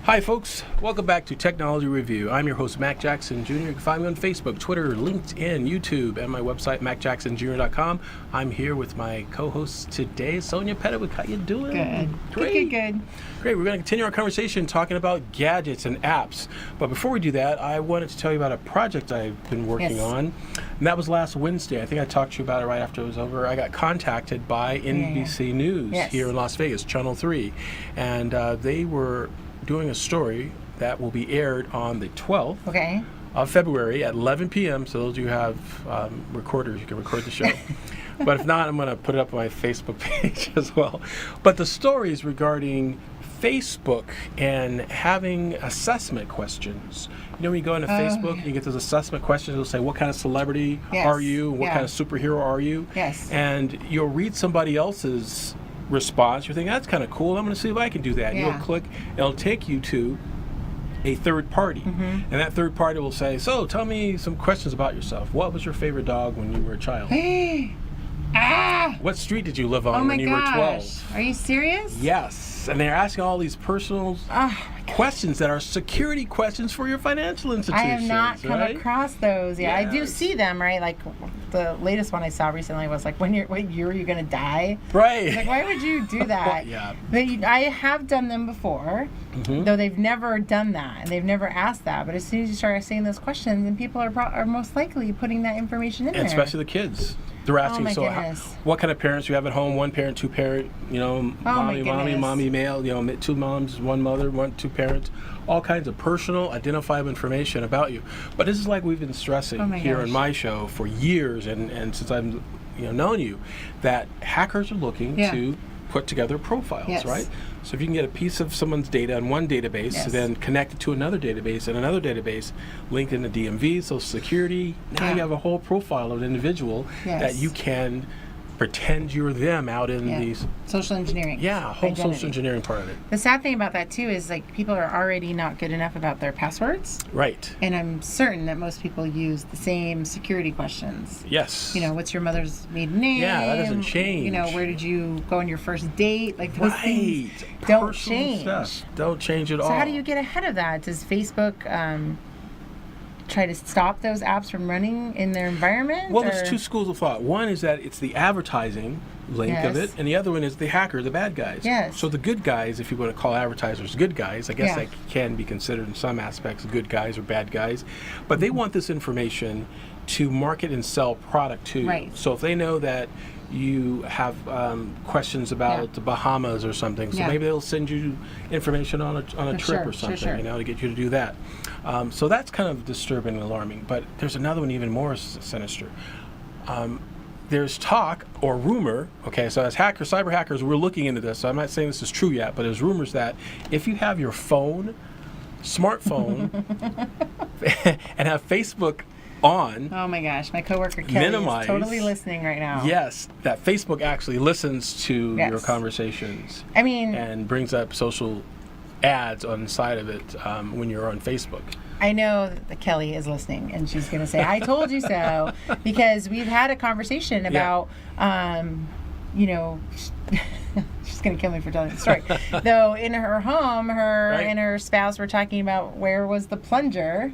Hi folks, welcome back to Technology Review. I'm your host Mac Jackson Jr. You can find me on Facebook, Twitter, LinkedIn, YouTube, and my website MacJacksonJr.com. I'm here with my co-host today, Sonia Pedowick. How you doing? Good. Great. Good. Great. We're going to continue our conversation talking about gadgets and apps. But before we do that, I wanted to tell you about a project I've been working on. And that was last Wednesday. I think I talked to you about it right after it was over. I got contacted by NBC News here in Las Vegas, Channel 3. And they were doing a story that will be aired on the 12th of February at 11 p.m. So those of you who have recorders, you can record the show. But if not, I'm going to put it up on my Facebook page as well. But the story is regarding Facebook and having assessment questions. You know, when you go into Facebook and you get those assessment questions, it'll say, what kind of celebrity are you? What kind of superhero are you? And you'll read somebody else's response. You're thinking, that's kind of cool. I'm going to see if I can do that. You'll click, it'll take you to a third party. And that third party will say, so tell me some questions about yourself. What was your favorite dog when you were a child? What street did you live on when you were 12? Are you serious? Yes. And they're asking all these personal questions that are security questions for your financial institutions. I have not come across those. I do see them, right? Like the latest one I saw recently was like, what year are you going to die? Right. Like, why would you do that? I have done them before, though they've never done that and they've never asked that. But as soon as you start asking those questions, then people are most likely putting that information in there. Especially the kids. They're asking, what kind of parents you have at home? One parent, two parent, mommy, male, two moms, one mother, two parents, all kinds of personal, identifiable information about you. But this is like we've been stressing here on my show for years, and since I've known you, that hackers are looking to put together profiles, right? So if you can get a piece of someone's data in one database, then connect it to another database and another database, linked into DMV, Social Security, now you have a whole profile of an individual that you can pretend you're them out in these social engineering. Whole social engineering part of it. The sad thing about that too is like people are already not good enough about their passwords. Right. And I'm certain that most people use the same security questions. Yes. What's your mother's maiden name? Yeah, that doesn't change. Where did you go on your first date? Like those things don't change. Stuff. Don't change at all. So how do you get ahead of that? Does Facebook try to stop those apps from running in their environment? Well, there's two schools of thought. One is that it's the advertising link of it, and the other one is the hacker, the bad guys. So the good guys, if you want to call advertisers good guys, I guess that can be considered in some aspects good guys or bad guys, but they want this information to market and sell product to. So if they know that you have questions about the Bahamas or something, so maybe they'll send you information on a trip or something, to get you to do that. So that's kind of disturbing and alarming. But there's another one even more sinister. There's talk or rumor, so as hackers, cyber hackers, we're looking into this, so I'm not saying this is true yet, but there's rumors that if you have your smartphone, and have Facebook on. Oh my gosh, my coworker Kelly is totally listening right now. Yes, that Facebook actually listens to your conversations. And brings up social ads on the side of it when you're on Facebook. I know that Kelly is listening, and she's going to say, I told you so, because we've had a conversation about, she's going to kill me for telling the story. Though in her home, her and her spouse were talking about where was the plunger.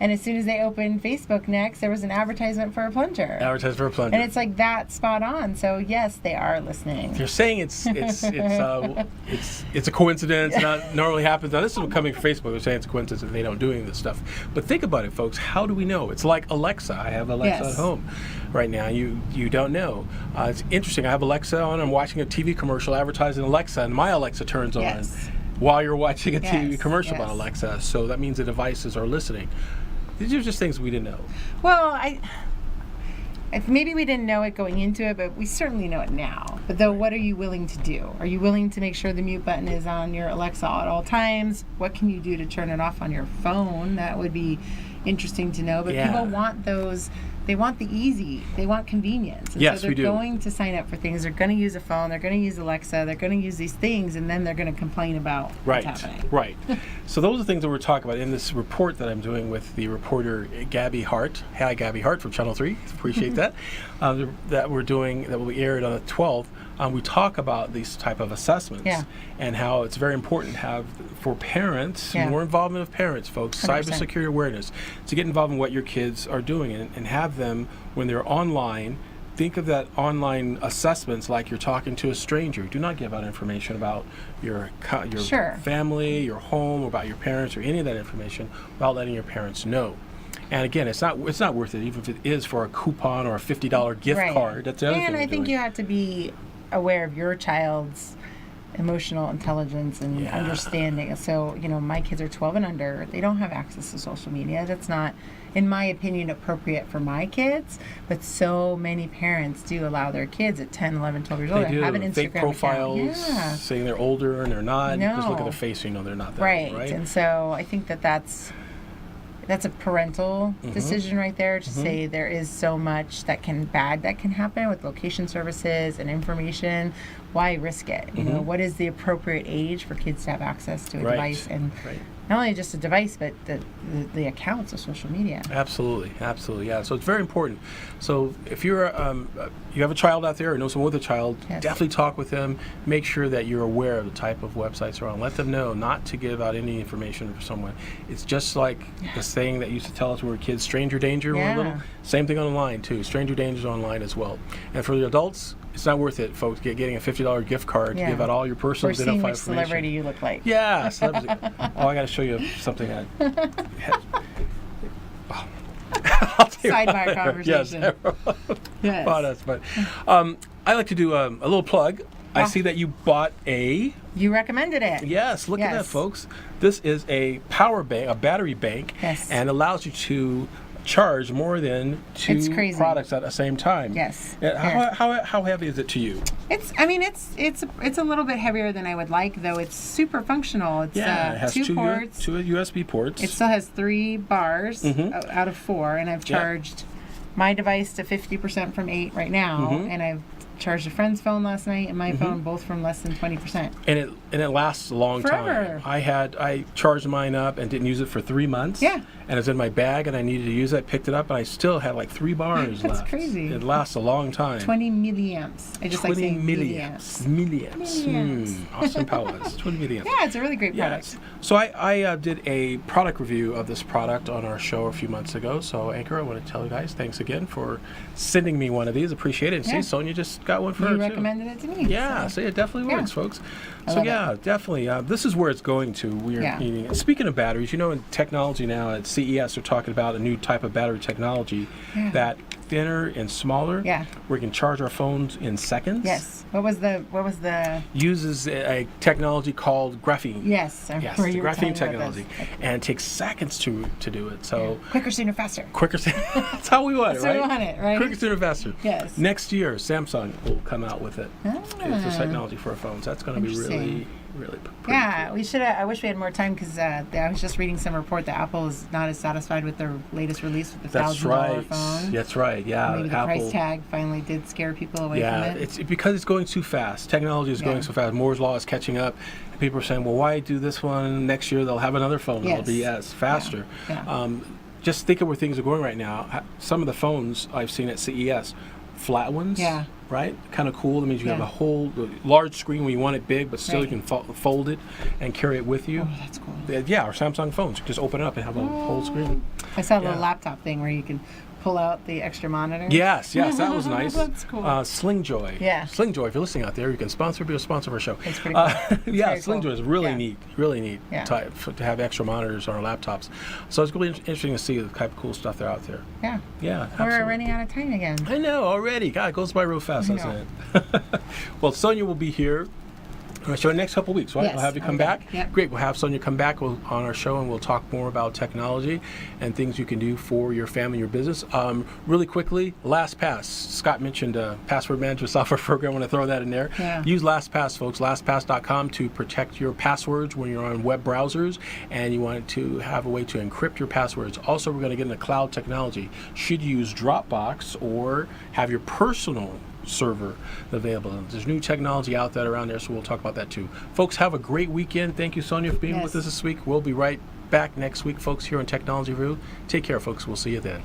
And as soon as they opened Facebook next, there was an advertisement for a plunger. And it's like that spot on. So yes, they are listening. If you're saying it's a coincidence, not normally happens. Now this is coming from Facebook. They're saying it's a coincidence and they don't do any of this stuff. But think about it, folks. How do we know? It's like Alexa. I have Alexa at home right now. You don't know. It's interesting. I have Alexa on. I'm watching a TV commercial advertising Alexa, and my Alexa turns on while you're watching a TV commercial about Alexa. So that means the devices are listening. These are just things we didn't know. Well, maybe we didn't know it going into it, but we certainly know it now. But though, what are you willing to do? Are you willing to make sure the mute button is on your Alexa at all times? What can you do to turn it off on your phone? That would be interesting to know. But people want those they want the easy, they want convenience. And yes, so we do. they're going to sign up for things. They're going to use a phone. They're going to use Alexa. They're going to use these things, and then they're going to complain about what's happening. Right. So those are the things that we're talking about in this report that I'm doing with the reporter Gabby Hart. Hi, Gabby Hart from Channel 3. Appreciate that. That we're doing, that will be aired on the 12th. We talk about these type of assessments and how it's very important to have, for parents, more involvement of parents, folks, 100%. Cybersecurity awareness, to get involved in what your kids are doing and have them, when they're online, think of that online assessments like you're talking to a stranger. Do not give out information about your family, your home, about your parents, or any of that information without letting your parents know. And again, it's not worth it, even if it is for a coupon or a $50 gift card. That's the other thing. And I think you have to be aware of your child's emotional intelligence and understanding. So, my kids are 12 and under. They don't have access to social media. That's not, in my opinion, appropriate for my kids. But so many parents do allow their kids at 10, 11, 12 years old to have an Instagram fake profiles, saying they're older and they're not. No. Just look at their face, they're not that old, right? And so I think that's a parental decision right there to say there is so much bad that can happen with location services and information. Why risk it? What is the appropriate age for kids to have access to a device, and not only just a device, but the accounts of social media. Absolutely, yeah. So it's very important. So if you're you have a child out there or know someone with a child, definitely talk with them. Make sure that you're aware of the type of websites they're on. Let them know not to give out any information for someone. It's just like the saying that used to tell us when we were kids, stranger danger when we were little. Same thing online too. Stranger danger is online as well. And for the adults, it's not worth it, folks, getting a $50 gift card to give out all your personal identified information. Or seeing which celebrity you look like. Yeah. I got to show you something. Sidebar conversation. Yes. But I like to do a little plug. I see that you bought You recommended it. Yes, look at that, folks. This is a power bank, a battery bank, and allows you to charge more than 2 products at the same time. Yes. How heavy is it to you? It's a little bit heavier than I would like, though. It's super functional. It's it has 2 ports, 2 USB ports. It still has 3 bars out of 4, and I've charged my device to 50% from 8 right now, and I've charged a friend's phone last night and my phone, both from less than 20%. And it lasts a long time. I charged mine up and didn't use it for 3 months. Yeah. And it's in my bag and I needed to use it. I picked it up and I still had like 3 bars left. That's crazy. It lasts a long time. 20 milliamps. I just like saying milliamps. Austin Powers. 20 milliamps. Yeah, it's a really great product. Yes. So I did a product review of this product on our show a few months ago. So Anchor, I want to tell you guys, thanks again for sending me one of these. Appreciate it. See, Sonia just got one for her too. You recommended it to me. Yeah, so it definitely works, folks. So definitely. This is where it's going to. We're needing it. Speaking of batteries, in technology now at CES, they're talking about a new type of battery technology that thinner and smaller. Yeah. We can charge our phones in seconds. Yes. What was the? Uses a technology called graphene. Yes. The graphene technology, and it takes seconds to do it. So quicker, sooner, faster. That's how we want it, right? That's how we want it, right? Quicker, sooner, faster. Yes. Next year, Samsung will come out with it. It's this technology for our phones. That's going to be really pretty cool. We should. I wish we had more time because I was just reading some report that Apple is not as satisfied with their latest release with the $1,000 phone. That's right. Yeah. Maybe the price tag finally did scare people away from it. It's because it's going too fast. Technology is going so fast. Moore's law is catching up. People are saying, "Well, why do this one? Next year they'll have another phone. It'll be faster." Just think of where things are going right now. Some of the phones I've seen at CES, flat ones. Yeah. Right? Kind of cool. That means you have a whole large screen when you want it big, but still you can fold it and carry it with you. Oh, that's cool. Yeah, our Samsung phones. You just open it up and have a whole screen. I saw the laptop thing where you can pull out the extra monitor. Yes, that was nice. That's cool. Slingjoy. Yeah. Slingjoy, if you're listening out there, you can be a sponsor of our show. It's pretty cool. Slingjoy is really neat to have extra monitors on our laptops. So it's really interesting to see the type of cool stuff they're out there. Yeah. Yeah, We're running out of time again. I know, already. God, it goes by real fast, doesn't it? Well, Sonia will be here So in the next couple of weeks, right? Yes. We'll have you come Okay. back. Yep. Great. We'll have Sonia come back on our show, and we'll talk more about technology and things you can do for your family, your business. Really quickly, LastPass. Scott mentioned password management software program. I want to throw that in there. Yeah. Use LastPass, folks. LastPass.com to protect your passwords when you're on web browsers, and you want to have a way to encrypt your passwords. Also, we're going to get into cloud technology. Should you use Dropbox or have your personal server available? There's new technology out there around there, so we'll talk about that too. Folks, have a great weekend. Thank you, Sonia, for being with us this week. We'll be right back next week, folks, here on Technology Review. Take care, folks. We'll see you then.